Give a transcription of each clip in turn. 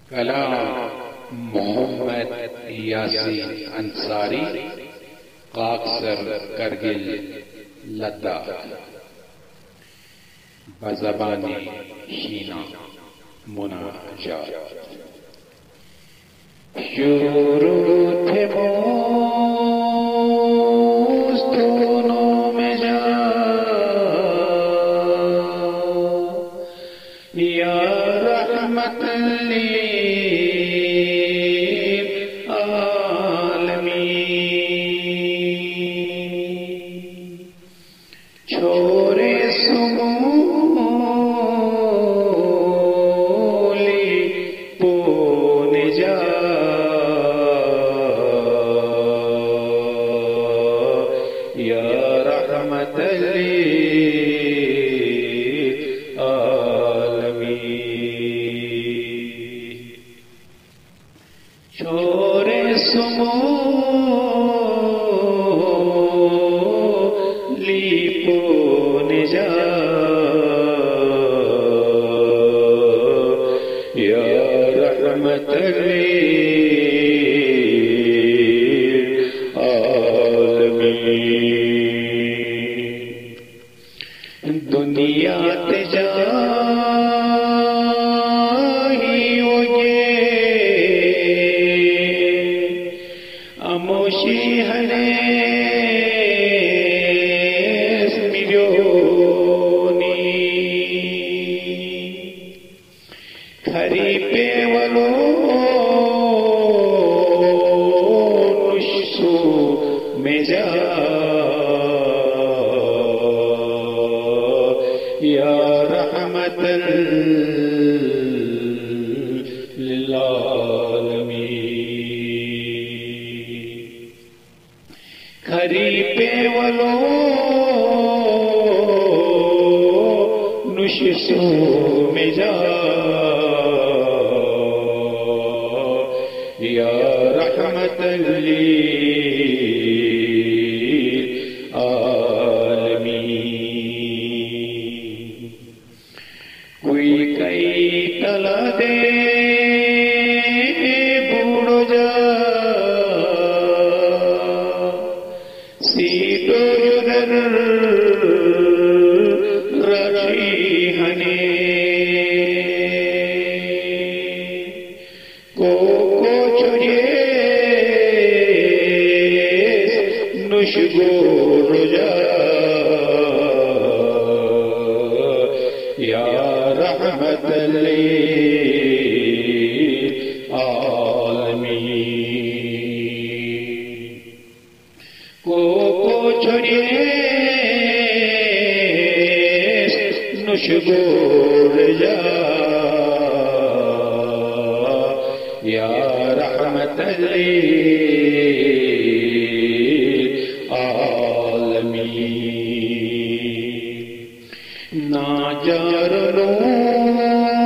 کلام محمد یاسین انصاری، قاقسر کرگل لدہ، بزبان شینا مناجات۔ شروع تھے بوستونوں میں جا یا رحمت للعالمین، چھوڑے سمولی پون جا یا رحمت للعالمین، چھوڑے سمولی پون جا یا رحمت للعالمین، دنیا تجاہی ہوگے اموشی ہنے میلیونی کھری پہ ولو نشو میں جا یا رحمت للعالمین، کھری پہ ولو نشو میں جا یا رحمت للعالمین، کوئی کئی تلا دے بوڑھ جا سیٹو جدر رچی ہنے کو چھوڑے نشگو رجا یا رحمت للعالمین، کو چھوڑے نشگو رجا یا رحمت للعالمین، ناجار نوش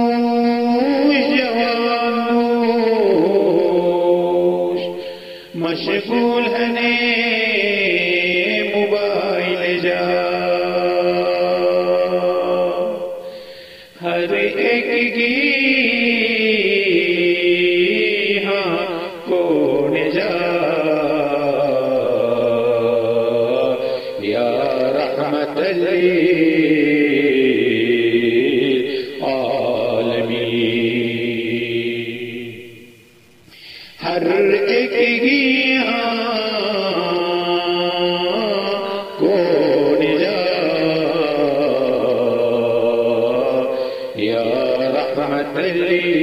جوان نوش مشغول ہنے موبائل جا، ہر ایک کی ہاں کون جا یا رحمت للعالمین، ہر ایک کی ہاں کون جا یا رحمت للعالمین،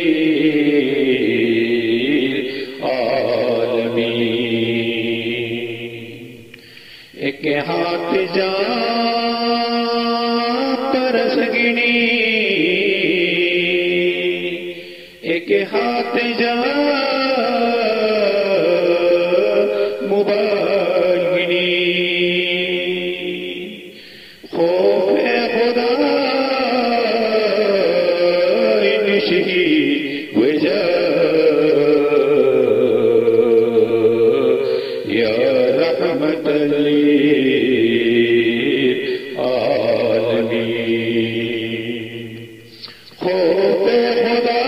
ایک ہاتھ جا پرس گنی، ایک ہاتھ جا موبائل گنی، خوف خدا نشی وجہ یا رحمت للعالمین، خوف خدا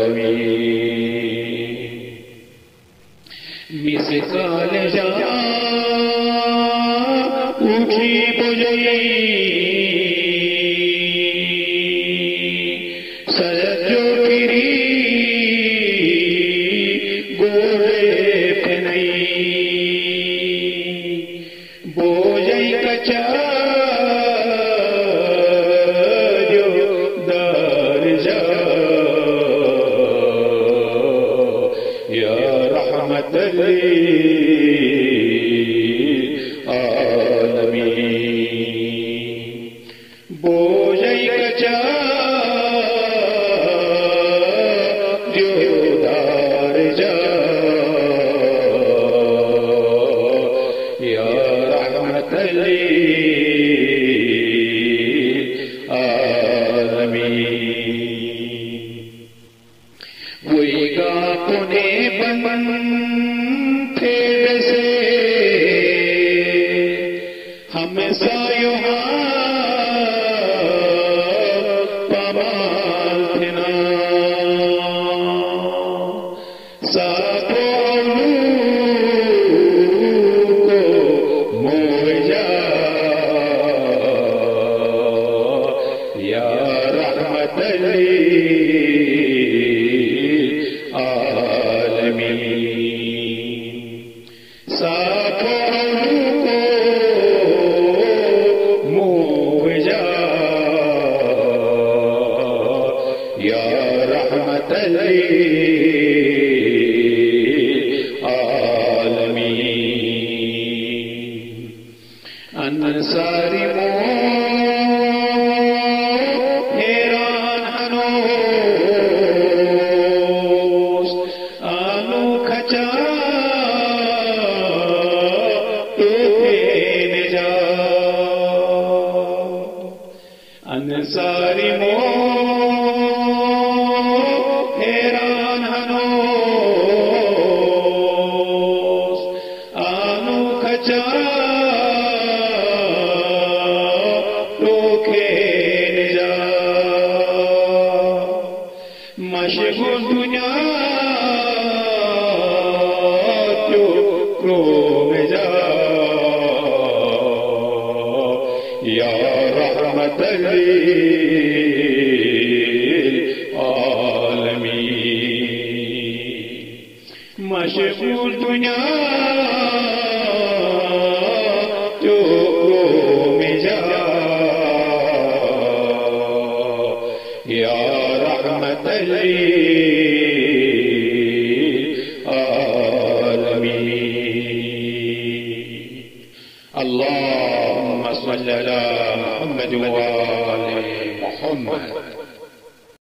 للعالمين مثقال جا اٹھی بجئی سجو گری گولے پنئی بوجئی کچا جو دار جا یا رحمت للعالمین بوجئی کچا جو دار جا یا رحمت للعالمین وہی گا پونے بن پھر سے ہم سایوں پامال تھنا ساپولو کو موجا یا رحمت للعالمین ساپولو کو موجا یا رحمت للعالمین انصاری مو حیران ہنوز آنو کھچا تو پھین جا انصاری مو حیران ہنوز آنو کھچا تو کھین جا مشغول دنیا جو کروم جا یا رحمت للعالمین مشغول دنیا جو کروم جا یا رحمت للعالمین اللهم صل على محمد وآل محمد